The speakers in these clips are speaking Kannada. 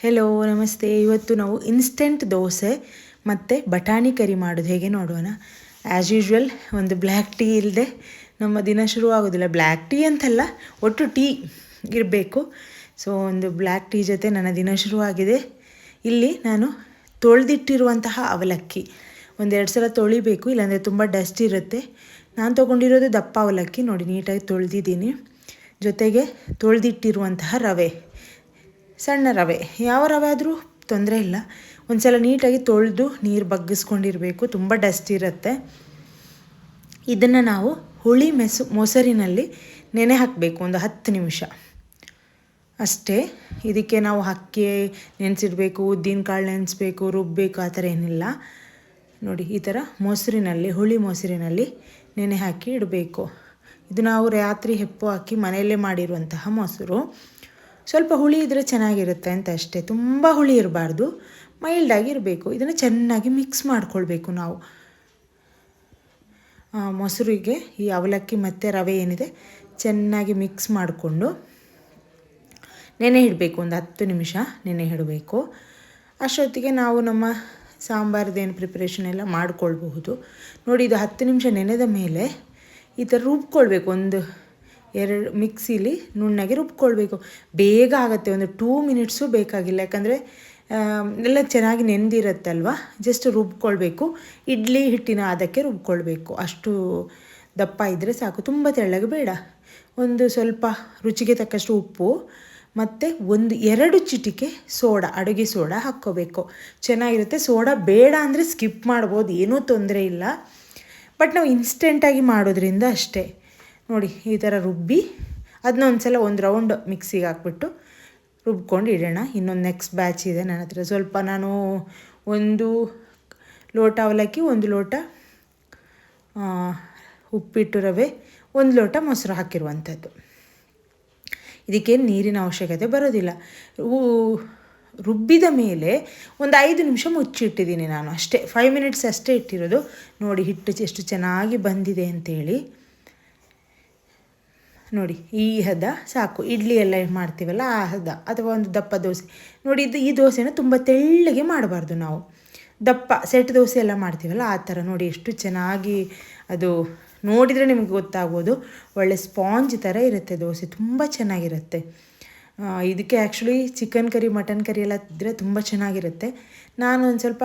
ಹೆಲೋ ನಮಸ್ತೆ. ಇವತ್ತು ನಾವು ಇನ್ಸ್ಟೆಂಟ್ ದೋಸೆ ಮತ್ತು ಬಟಾಣಿ ಕರಿ ಮಾಡೋದು ಹೇಗೆ ನೋಡೋಣ. ಆ್ಯಸ್ ಯೂಶ್ವಲ್ ಒಂದು ಬ್ಲ್ಯಾಕ್ ಟೀ ಇಲ್ಲದೆ ನಮ್ಮ ದಿನ ಶುರು ಆಗೋದಿಲ್ಲ. ಬ್ಲ್ಯಾಕ್ ಟೀ ಅಂತಲ್ಲ, ಒಟ್ಟು ಟೀ ಇರಬೇಕು. ಸೊ ಒಂದು ಬ್ಲ್ಯಾಕ್ ಟೀ ಜೊತೆ ನನ್ನ ದಿನ ಶುರುವಾಗಿದೆ. ಇಲ್ಲಿ ನಾನು ತೊಳೆದಿಟ್ಟಿರುವಂತಹ ಅವಲಕ್ಕಿ 1-2 ಸಲ ತೊಳಿಬೇಕು, ಇಲ್ಲಾಂದರೆ ತುಂಬ ಡಸ್ಟ್ ಇರುತ್ತೆ. ನಾನು ತೊಗೊಂಡಿರೋದು ದಪ್ಪ ಅವಲಕ್ಕಿ ನೋಡಿ, ನೀಟಾಗಿ ತೊಳೆದಿದ್ದೀನಿ. ಜೊತೆಗೆ ತೊಳೆದಿಟ್ಟಿರುವಂತಹ ರವೆ, ಸಣ್ಣ ರವೆ, ಯಾವ ರವೆ ಆದರೂ ತೊಂದರೆ ಇಲ್ಲ. ಒಂದು ಸಲ ನೀಟಾಗಿ ತೊಳೆದು ನೀರು ಬಗ್ಗಿಸ್ಕೊಂಡಿರಬೇಕು, ತುಂಬ ಡಸ್ಟ್ ಇರುತ್ತೆ. ಇದನ್ನು ನಾವು ಹುಳಿ ಮೊಸರಿನಲ್ಲಿ ನೆನೆ ಹಾಕಬೇಕು ಒಂದು 10 ನಿಮಿಷ ಅಷ್ಟೇ. ಇದಕ್ಕೆ ನಾವು ಅಕ್ಕಿ ನೆನೆಸಿಡಬೇಕು, ಉದ್ದಿನಕಾಳು ನೆನೆಸ್ಬೇಕು, ರುಬ್ಬಬೇಕು, ಆ ಥರ ಏನಿಲ್ಲ. ನೋಡಿ, ಈ ಥರ ಮೊಸರಿನಲ್ಲಿ, ಹುಳಿ ಮೊಸರಿನಲ್ಲಿ ನೆನೆ ಹಾಕಿ ಇಡಬೇಕು. ಇದು ನಾವು ರಾತ್ರಿ ಹೆಪ್ಪು ಹಾಕಿ ಮನೆಯಲ್ಲೇ ಮಾಡಿರುವಂತಹ ಮೊಸರು. ಸ್ವಲ್ಪ ಹುಳಿ ಇದ್ದರೆ ಚೆನ್ನಾಗಿರುತ್ತೆ ಅಂತ ಅಷ್ಟೇ, ತುಂಬ ಹುಳಿ ಇರಬಾರ್ದು, ಮೈಲ್ಡಾಗಿ ಇರಬೇಕು. ಇದನ್ನು ಚೆನ್ನಾಗಿ ಮಿಕ್ಸ್ ಮಾಡ್ಕೊಳ್ಬೇಕು ನಾವು. ಮೊಸರಿಗೆ ಈ ಅವಲಕ್ಕಿ ಮತ್ತು ರವೆ ಏನಿದೆ ಚೆನ್ನಾಗಿ ಮಿಕ್ಸ್ ಮಾಡಿಕೊಂಡು ನೆನೆ ಇಡಬೇಕು. ಒಂದು 10 ನಿಮಿಷ ನೆನೆ ಇಡಬೇಕು. ಅಷ್ಟೊತ್ತಿಗೆ ನಾವು ನಮ್ಮ ಸಾಂಬಾರ್ದೇನು ಪ್ರಿಪ್ರೇಷನ್ ಎಲ್ಲ ಮಾಡ್ಕೊಳ್ಬಹುದು. ನೋಡಿ, ಇದು 10 ನಿಮಿಷ ನೆನೆದ ಮೇಲೆ ಈ ಥರ ರುಬ್ಕೊಳ್ಬೇಕು. 1-2 ಮಿಕ್ಸಿಲಿ ನುಣ್ಣಗೆ ರುಬ್ಕೊಳ್ಬೇಕು. ಬೇಗ ಆಗುತ್ತೆ, ಒಂದು 2 ಮಿನಿಟ್ಸು ಬೇಕಾಗಿಲ್ಲ, ಯಾಕಂದರೆ ಎಲ್ಲ ಚೆನ್ನಾಗಿ ನೆಂದಿರುತ್ತಲ್ವ. ಜಸ್ಟ್ ರುಬ್ಕೊಳ್ಬೇಕು. ಇಡ್ಲಿ ಹಿಟ್ಟಿನ ಅದಕ್ಕೆ ರುಬ್ಕೊಳ್ಬೇಕು, ಅಷ್ಟು ದಪ್ಪ ಇದ್ದರೆ ಸಾಕು, ತುಂಬ ತೆಳ್ಳಗೆ ಬೇಡ. ಒಂದು ಸ್ವಲ್ಪ ರುಚಿಗೆ ತಕ್ಕಷ್ಟು ಉಪ್ಪು ಮತ್ತು 1-2 ಚಿಟಿಕೆ ಸೋಡಾ, ಅಡುಗೆ ಸೋಡಾ ಹಾಕ್ಕೋಬೇಕು, ಚೆನ್ನಾಗಿರುತ್ತೆ. ಸೋಡಾ ಬೇಡ ಅಂದರೆ ಸ್ಕಿಪ್ ಮಾಡ್ಬೋದು, ಏನೂ ತೊಂದರೆ ಇಲ್ಲ. ಬಟ್ ನಾವು ಇನ್ಸ್ಟೆಂಟಾಗಿ ಮಾಡೋದ್ರಿಂದ ಅಷ್ಟೇ. ನೋಡಿ, ಈ ಥರ ರುಬ್ಬಿ ಅದನ್ನ ಒಂದು ರೌಂಡ್ ಮಿಕ್ಸಿಗೆ ಹಾಕ್ಬಿಟ್ಟು ರುಬ್ಕೊಂಡು ಇಡೋಣ. ಇನ್ನೊಂದು ನೆಕ್ಸ್ಟ್ ಬ್ಯಾಚ್ ಇದೆ ನನ್ನ ಹತ್ರ. ಸ್ವಲ್ಪ ನಾನು 1 ಲೋಟ ಅವಲಕ್ಕಿ, 1 ಲೋಟ ಉಪ್ಪಿಟ್ಟು ರವೆ, 1 ಲೋಟ ಮೊಸರು ಹಾಕಿರುವಂಥದ್ದು. ಇದಕ್ಕೇನು ನೀರಿನ ಅವಶ್ಯಕತೆ ಬರೋದಿಲ್ಲ. ರುಬ್ಬಿದ ಮೇಲೆ ಒಂದು 5 ನಿಮಿಷ ಮುಚ್ಚಿಟ್ಟಿದ್ದೀನಿ ನಾನು ಅಷ್ಟೇ, 5 ಮಿನಿಟ್ಸ್ ಅಷ್ಟೇ ಇಟ್ಟಿರೋದು. ನೋಡಿ ಹಿಟ್ಟು ಎಷ್ಟು ಚೆನ್ನಾಗಿ ಬಂದಿದೆ ಅಂತೇಳಿ. ನೋಡಿ, ಈ ಹದ ಸಾಕು. ಇಡ್ಲಿ ಎಲ್ಲ ಮಾಡ್ತೀವಲ್ಲ ಆ ಹದ, ಅಥವಾ ಒಂದು ದಪ್ಪ ದೋಸೆ. ನೋಡಿ, ಈ ದೋಸೆನ ತುಂಬ ತೆಳ್ಳಗೆ ಮಾಡಬಾರ್ದು ನಾವು, ದಪ್ಪ ಸೆಟ್ ದೋಸೆ ಎಲ್ಲ ಮಾಡ್ತೀವಲ್ಲ ಆ ಥರ. ನೋಡಿ ಎಷ್ಟು ಚೆನ್ನಾಗಿ, ಅದು ನೋಡಿದರೆ ನಿಮಗೆ ಗೊತ್ತಾಗ್ಬೋದು, ಒಳ್ಳೆ ಸ್ಪಾಂಜ್ ಥರ ಇರುತ್ತೆ ದೋಸೆ, ತುಂಬ ಚೆನ್ನಾಗಿರುತ್ತೆ. ಇದಕ್ಕೆ actually chicken curry, mutton curry ಎಲ್ಲ ಇದ್ದರೆ ತುಂಬ ಚೆನ್ನಾಗಿರುತ್ತೆ. ನಾನು ಒಂದು ಸ್ವಲ್ಪ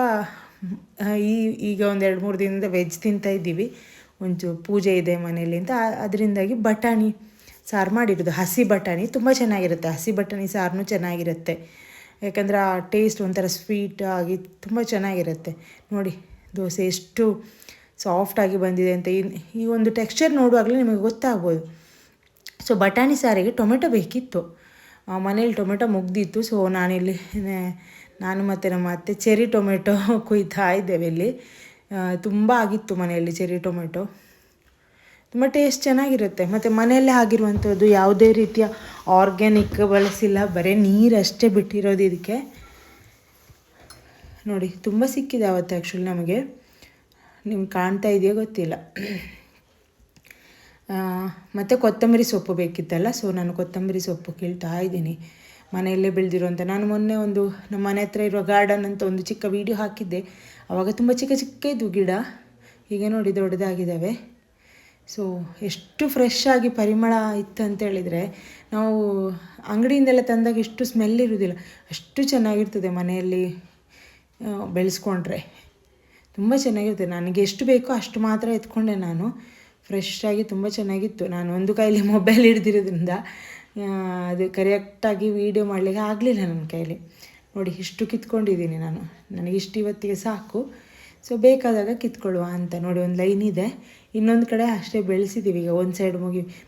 ಈಗ ಒಂದು 2-3 ದಿನದಿಂದ ವೆಜ್ ತಿಂತಾಯಿದ್ದೀವಿ, ಒಂಚೂರು ಪೂಜೆ ಇದೆ ಮನೆಯಲ್ಲಿ ಅಂತ. ಅದರಿಂದಾಗಿ ಬಟಾಣಿ ಸಾರು ಮಾಡಿರೋದು, ಹಸಿ ಬಟಾಣಿ ತುಂಬ ಚೆನ್ನಾಗಿರುತ್ತೆ. ಹಸಿ ಬಟಾಣಿ ಸಾರನೂ ಚೆನ್ನಾಗಿರುತ್ತೆ, ಯಾಕಂದರೆ ಆ ಟೇಸ್ಟ್ ಒಂಥರ ಸ್ವೀಟ್ ಆಗಿ ತುಂಬ ಚೆನ್ನಾಗಿರುತ್ತೆ. ನೋಡಿ ದೋಸೆ ಎಷ್ಟು ಸಾಫ್ಟಾಗಿ ಬಂದಿದೆ ಅಂತ ಈ ಒಂದು ಟೆಕ್ಸ್ಚರ್ ನೋಡುವಾಗಲೇ ನಿಮಗೆ ಗೊತ್ತಾಗ್ಬೋದು. ಸೊ ಬಟಾಣಿ ಸಾರಿಗೆ ಟೊಮೆಟೊ ಬೇಕಿತ್ತು, ಮನೇಲಿ ಟೊಮೆಟೊ ಮುಗ್ದಿತ್ತು. ಸೊ ನಾನು ಮತ್ತು ನಮ್ಮ ಅತ್ತೆ ಚೆರಿ ಟೊಮೆಟೊ ಕುಯ್ತಾ ಇದ್ದೇವೆ ಇಲ್ಲಿ. ತುಂಬ ಆಗಿತ್ತು ಮನೆಯಲ್ಲಿ ಚೆರಿ ಟೊಮೆಟೊ, ತುಂಬ ಟೇಸ್ಟ್ ಚೆನ್ನಾಗಿರುತ್ತೆ. ಮತ್ತು ಮನೆಯಲ್ಲೇ ಆಗಿರುವಂಥದ್ದು, ಯಾವುದೇ ರೀತಿಯ ಆರ್ಗ್ಯಾನಿಕ್ ಬಳಸಿಲ್ಲ, ಬರೀ ನೀರಷ್ಟೇ ಬಿಟ್ಟಿರೋದು ಇದಕ್ಕೆ. ನೋಡಿ, ತುಂಬ ಸಿಕ್ಕಿದೆ ಆವತ್ತು ಆ್ಯಕ್ಚುಲಿ ನಮಗೆ, ನಿಮ್ಗೆ ಕಾಣ್ತಾ ಇದೆಯೋ ಗೊತ್ತಿಲ್ಲ. ಮತ್ತು ಕೊತ್ತಂಬರಿ ಸೊಪ್ಪು ಬೇಕಿತ್ತಲ್ಲ, ಸೊ ನಾನು ಕೊತ್ತಂಬರಿ ಸೊಪ್ಪು ಕೀಳ್ತಾ ಇದ್ದೀನಿ, ಮನೆಯಲ್ಲೇ ಬೆಳೆದಿರುವಂಥ. ನಾನು ಮೊನ್ನೆ ನಮ್ಮ ಮನೆ ಹತ್ರ ಇರುವ ಗಾರ್ಡನ್ ಅಂತ ಒಂದು ಚಿಕ್ಕ ವೀಡಿಯೋ ಹಾಕಿದ್ದೆ. ಆವಾಗ ತುಂಬ ಚಿಕ್ಕ ಇದ್ವು ಗಿಡ, ಈಗ ನೋಡಿ ದೊಡ್ಡದಾಗಿದ್ದಾವೆ. ಸೊ ಎಷ್ಟು ಫ್ರೆಶ್ ಆಗಿ ಪರಿಮಳ ಇತ್ತು ಅಂತೇಳಿದರೆ, ನಾವು ಅಂಗಡಿಯಿಂದೆಲ್ಲ ತಂದಾಗ ಎಷ್ಟು ಸ್ಮೆಲ್ ಇರೋದಿಲ್ಲ, ಅಷ್ಟು ಚೆನ್ನಾಗಿರ್ತದೆ ಮನೆಯಲ್ಲಿ ಬೆಳೆಸ್ಕೊಂಡ್ರೆ, ತುಂಬ ಚೆನ್ನಾಗಿರ್ತದೆ. ನನಗೆ ಎಷ್ಟು ಬೇಕೋ ಅಷ್ಟು ಮಾತ್ರ ಎತ್ಕೊಂಡೆ ನಾನು, ಫ್ರೆಶ್ ಆಗಿ ತುಂಬ ಚೆನ್ನಾಗಿತ್ತು. ನಾನು ಒಂದು ಕೈಲಿ ಮೊಬೈಲ್ ಹಿಡ್ದಿರೋದ್ರಿಂದ ಅದು ಕರೆಕ್ಟಾಗಿ ವೀಡಿಯೋ ಮಾಡಲಿಕ್ಕೆ ಆಗಲಿಲ್ಲ ನನ್ನ ಕೈಲಿ. ನೋಡಿ ಇಷ್ಟು ಕಿತ್ಕೊಂಡಿದ್ದೀನಿ ನಾನು, ನನಗಿಷ್ಟು ಇವತ್ತಿಗೆ ಸಾಕು. ಸೊ ಬೇಕಾದಾಗ ಕಿತ್ಕೊಳ್ಳುವ ಅಂತ. ನೋಡಿ, ಒಂದು ಲೈನ್ ಇದೆ, ಇನ್ನೊಂದು ಕಡೆ ಅಷ್ಟೇ ಬೆಳೆಸಿದ್ದೀವಿ. ಈಗ ಒಂದು ಸೈಡ್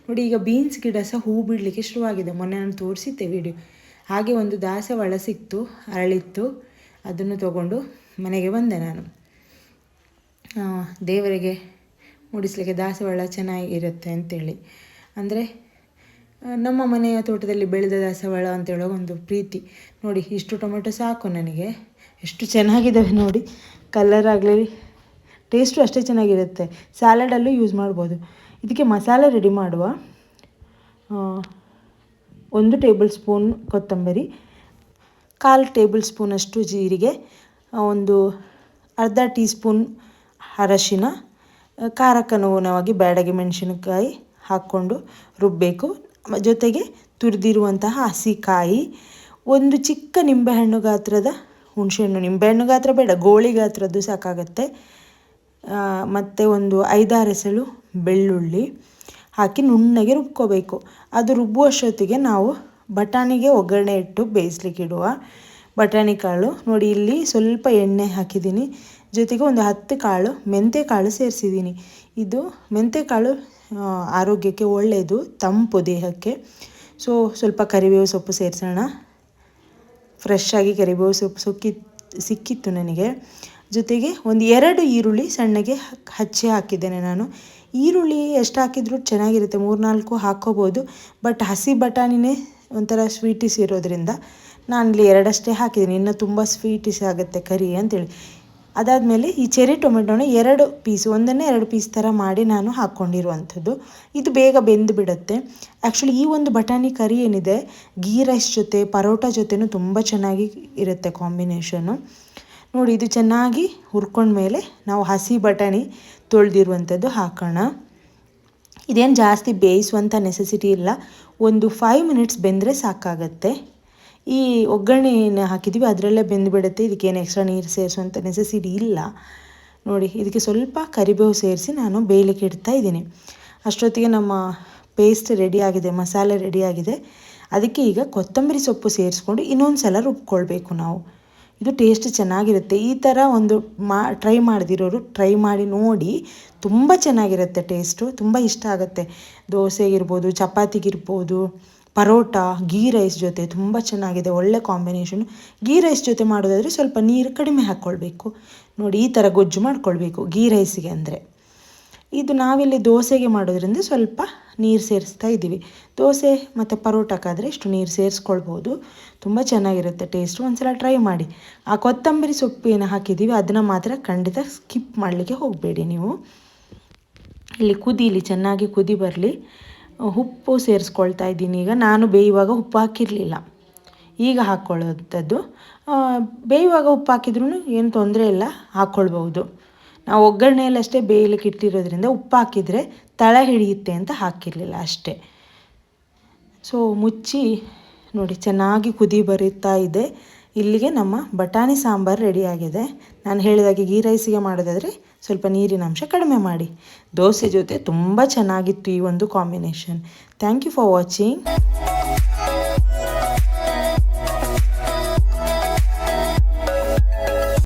ನೋಡಿ, ಈಗ ಬೀನ್ಸ್ ಗಿಡ ಸಹ ಹೂ ಬಿಡಲಿಕ್ಕೆ ಶುರುವಾಗಿದೆ. ಮೊನ್ನೆ ನಾನು ತೋರಿಸಿದ್ದೆ ವಿಡಿಯೋ. ಹಾಗೆ ಒಂದು ದಾಸವಾಳ ಸಿಕ್ತು, ಅರಳಿತ್ತು, ಅದನ್ನು ತಗೊಂಡು ಮನೆಗೆ ಬಂದೆ ನಾನು. ದೇವರಿಗೆ ಮುಡಿಸ್ಲಿಕ್ಕೆ ದಾಸವಾಳ ಚೆನ್ನಾಗಿರುತ್ತೆ ಅಂತೇಳಿ, ಅಂದರೆ ನಮ್ಮ ಮನೆಯ ತೋಟದಲ್ಲಿ ಬೆಳೆದ ದಾಸವಾಳ ಅಂತೇಳೋ ಒಂದು ಪ್ರೀತಿ. ನೋಡಿ, ಇಷ್ಟು ಟೊಮೆಟೊ ಸಾಕು ನನಗೆ, ಎಷ್ಟು ಚೆನ್ನಾಗಿದ್ದಾವೆ ನೋಡಿ. ಕಲರ್ ಆಗಲಿ, ಟೇಸ್ಟು ಅಷ್ಟೇ ಚೆನ್ನಾಗಿರುತ್ತೆ. ಸ್ಯಾಲಡಲ್ಲೂ ಯೂಸ್ ಮಾಡ್ಬೋದು. ಇದಕ್ಕೆ ಮಸಾಲೆ ರೆಡಿ ಮಾಡುವ. 1 ಟೇಬಲ್ ಸ್ಪೂನ್ ಕೊತ್ತಂಬರಿ, 1/4 ಟೇಬಲ್ ಸ್ಪೂನಷ್ಟು ಜೀರಿಗೆ, ಒಂದು ಅರ್ಧ ಟೀ ಸ್ಪೂನ್ ಅರಶಿನ, ಖಾರಕ್ಕನುಗುಣವಾಗಿ ಬ್ಯಾಡಗಿ ಮೆಣಸಿನಕಾಯಿ ಹಾಕ್ಕೊಂಡು ರುಬ್ಬಬೇಕು. ಜೊತೆಗೆ ತುರಿದಿರುವಂತಹ ಹಸಿಕಾಯಿ, ಒಂದು ಚಿಕ್ಕ ನಿಂಬೆಹಣ್ಣು ಗಾತ್ರದ ಹುಣಸೆಹಣ್ಣು, ನಿಂಬೆಹಣ್ಣು ಗಾತ್ರ ಬೇಡ, ಗೋಳಿ ಗಾತ್ರದ್ದು ಸಾಕಾಗತ್ತೆ, ಮತ್ತು ಒಂದು 5-6 ಎಸಳು ಬೆಳ್ಳುಳ್ಳಿ ಹಾಕಿ ನುಣ್ಣಗೆ ರುಬ್ಕೋಬೇಕು. ಅದು ರುಬ್ಬುವಷ್ಟೊತ್ತಿಗೆ ನಾವು ಬಟಾಣಿಗೆ ಒಗ್ಗರಣೆ ಇಟ್ಟು ಬೇಯಿಸ್ಲಿಕ್ಕೆ ಇಡುವ. ಬಟಾಣಿ ಕಾಳು ನೋಡಿ, ಇಲ್ಲಿ ಸ್ವಲ್ಪ ಎಣ್ಣೆ ಹಾಕಿದ್ದೀನಿ, ಜೊತೆಗೆ ಒಂದು 10 ಕಾಳು ಮೆಂತ್ಯಕಾಳು ಸೇರಿಸಿದ್ದೀನಿ. ಇದು ಮೆಂತ್ಯಕಾಳು ಆರೋಗ್ಯಕ್ಕೆ ಒಳ್ಳೆಯದು, ತಂಪು ದೇಹಕ್ಕೆ. ಸೊ ಸ್ವಲ್ಪ ಕರಿಬೇವು ಸೊಪ್ಪು ಸೇರಿಸೋಣ. ಫ್ರೆಶ್ ಆಗಿ ಕರಿಬೇವು ಸೊಪ್ಪು ಸಿಕ್ಕಿತ್ತು ನನಗೆ. ಜೊತೆಗೆ ಒಂದು 2 ಈರುಳ್ಳಿ ಸಣ್ಣಗೆ ಹಚ್ಚಿ ಹಾಕಿದ್ದೇನೆ ನಾನು. ಈರುಳ್ಳಿ ಎಷ್ಟು ಹಾಕಿದರೂ ಚೆನ್ನಾಗಿರುತ್ತೆ, 3-4 ಹಾಕ್ಕೋಬೋದು. ಬಟ್ ಹಸಿ ಬಟಾಣಿನೇ ಒಂಥರ ಸ್ವೀಟಿಸ್ ಇರೋದ್ರಿಂದ ನಾನಿಲ್ಲಿ 2 ಅಷ್ಟೇ ಹಾಕಿದ್ದೀನಿ, ಇನ್ನೂ ತುಂಬ ಸ್ವೀಟಿಸ್ ಆಗುತ್ತೆ ಕರಿ ಅಂತೇಳಿ. ಅದಾದಮೇಲೆ ಈ ಚೆರಿ ಟೊಮೆಟೊನ 2 ಪೀಸ್, 1-2 ಪೀಸ್ ಥರ ಮಾಡಿ ನಾನು ಹಾಕ್ಕೊಂಡಿರುವಂಥದ್ದು. ಇದು ಬೇಗ ಬೆಂದು ಬಿಡುತ್ತೆ. ಆ್ಯಕ್ಚುಲಿ ಈ ಒಂದು ಬಟಾಣಿ ಕರಿ ಏನಿದೆ ಗೀ ರೈಸ್ ಜೊತೆ ಪರೋಟ ಜೊತೆನೂ ತುಂಬ ಚೆನ್ನಾಗಿ ಇರುತ್ತೆ ಕಾಂಬಿನೇಷನ್ನು. ನೋಡಿ, ಇದು ಚೆನ್ನಾಗಿ ಹುರ್ಕೊಂಡ್ಮೇಲೆ ನಾವು ಹಸಿ ಬಟಾಣಿ ತೊಳೆದಿರುವಂಥದ್ದು ಹಾಕೋಣ. ಇದೇನು ಜಾಸ್ತಿ ಬೇಯಿಸುವಂಥ ನೆಸೆಸಿಟಿ ಇಲ್ಲ, ಒಂದು 5 ಮಿನಿಟ್ಸ್ ಬೆಂದರೆ ಸಾಕಾಗತ್ತೆ. ಈ ಒಗ್ಗರಣೆಯನ್ನು ಹಾಕಿದ್ದೀವಿ ಅದರಲ್ಲೇ ಬೆಂದುಬಿಡುತ್ತೆ, ಇದಕ್ಕೇನು ಎಕ್ಸ್ಟ್ರಾ ನೀರು ಸೇರಿಸುವಂಥ ನೆಸೆಸಿಟಿ ಇಲ್ಲ. ನೋಡಿ, ಇದಕ್ಕೆ ಸ್ವಲ್ಪ ಕರಿಬೇವು ಸೇರಿಸಿ ನಾನು ಬೇಯಲಿಕ್ಕೆ ಇಡ್ತಾ ಇದ್ದೀನಿ. ಅಷ್ಟೊತ್ತಿಗೆ ನಮ್ಮ ಪೇಸ್ಟ್ ರೆಡಿಯಾಗಿದೆ, ಮಸಾಲೆ ರೆಡಿಯಾಗಿದೆ. ಅದಕ್ಕೆ ಈಗ ಕೊತ್ತಂಬರಿ ಸೊಪ್ಪು ಸೇರಿಸ್ಕೊಂಡು ಇನ್ನೊಂದು ಸಲ ರುಬ್ಕೊಳ್ಬೇಕು ನಾವು. ಇದು ಟೇಸ್ಟ್ ಚೆನ್ನಾಗಿರುತ್ತೆ. ಈ ಥರ ಒಂದು ಟ್ರೈ ಮಾಡದಿರೋರು ಟ್ರೈ ಮಾಡಿ ನೋಡಿ, ತುಂಬ ಚೆನ್ನಾಗಿರುತ್ತೆ ಟೇಸ್ಟು, ತುಂಬ ಇಷ್ಟ ಆಗುತ್ತೆ. ದೋಸೆಗಿರ್ಬೋದು, ಚಪಾತಿಗಿರ್ಬೋದು, ಪರೋಟ, ಗೀ ರೈಸ್ ಜೊತೆ ತುಂಬ ಚೆನ್ನಾಗಿದೆ, ಒಳ್ಳೆ ಕಾಂಬಿನೇಷನು. ಗೀ ರೈಸ್ ಜೊತೆ ಮಾಡೋದಾದರೆ ಸ್ವಲ್ಪ ನೀರು ಕಡಿಮೆ ಹಾಕ್ಕೊಳ್ಬೇಕು. ನೋಡಿ, ಈ ಥರ ಗೊಜ್ಜು ಮಾಡ್ಕೊಳ್ಬೇಕು ಗೀ ರೈಸಿಗೆ ಅಂದರೆ. ಇದು ನಾವಿಲ್ಲಿ ದೋಸೆಗೆ ಮಾಡೋದ್ರಿಂದ ಸ್ವಲ್ಪ ನೀರು ಸೇರಿಸ್ತಾ ಇದ್ದೀವಿ. ದೋಸೆ ಮತ್ತು ಪರೋಟಕ್ಕಾದರೆ ಇಷ್ಟು ನೀರು ಸೇರಿಸ್ಕೊಳ್ಬೋದು, ತುಂಬ ಚೆನ್ನಾಗಿರುತ್ತೆ ಟೇಸ್ಟು. ಒಂದ್ಸಲ ಟ್ರೈ ಮಾಡಿ. ಆ ಕೊತ್ತಂಬರಿ ಸೊಪ್ಪು ಏನು ಹಾಕಿದ್ದೀವಿ ಅದನ್ನು ಮಾತ್ರ ಖಂಡಿತ ಸ್ಕಿಪ್ ಮಾಡಲಿಕ್ಕೆ ಹೋಗಬೇಡಿ ನೀವು. ಇಲ್ಲಿ ಚೆನ್ನಾಗಿ ಕುದಿ ಬರಲಿ. ಉಪ್ಪು ಸೇರಿಸ್ಕೊಳ್ತಾ ಇದ್ದೀನಿ. ಈಗ ನಾನು ಬೇಯುವಾಗ ಉಪ್ಪು ಹಾಕಿರಲಿಲ್ಲ, ಈಗ ಹಾಕ್ಕೊಳ್ಳೋಂಥದ್ದು. ಬೇಯುವಾಗ ಉಪ್ಪು ಹಾಕಿದ್ರೂ ಏನು ತೊಂದರೆ ಇಲ್ಲ, ಹಾಕ್ಕೊಳ್ಬೋದು. ನಾವು ಒಗ್ಗರಣೆಯಲ್ಲಿ ಅಷ್ಟೇ ಬೇಯಲಿಕ್ಕೆ ಇಟ್ಟಿರೋದ್ರಿಂದ ಉಪ್ಪು ಹಾಕಿದರೆ ತಳ ಹಿಡಿಯುತ್ತೆ ಅಂತ ಹಾಕಿರಲಿಲ್ಲ ಅಷ್ಟೇ. ಸೊ ಮುಚ್ಚಿ ನೋಡಿ, ಚೆನ್ನಾಗಿ ಕುದಿ ಬರುತ್ತಾ ಇದೆ. ಇಲ್ಲಿಗೆ ನಮ್ಮ ಬಟಾಣಿ ಸಾಂಬಾರು ರೆಡಿಯಾಗಿದೆ. ನಾನು ಹೇಳಿದಾಗೆ ಗೀ ರೈಸಿಗೆ ಮಾಡೋದಾದರೆ ಸ್ವಲ್ಪ ನೀರಿನ ಅಂಶ ಕಡಿಮೆ ಮಾಡಿ. ದೋಸೆ ಜೊತೆ ತುಂಬ ಚೆನ್ನಾಗಿತ್ತು ಈ ಒಂದು combination. Thank you for watching.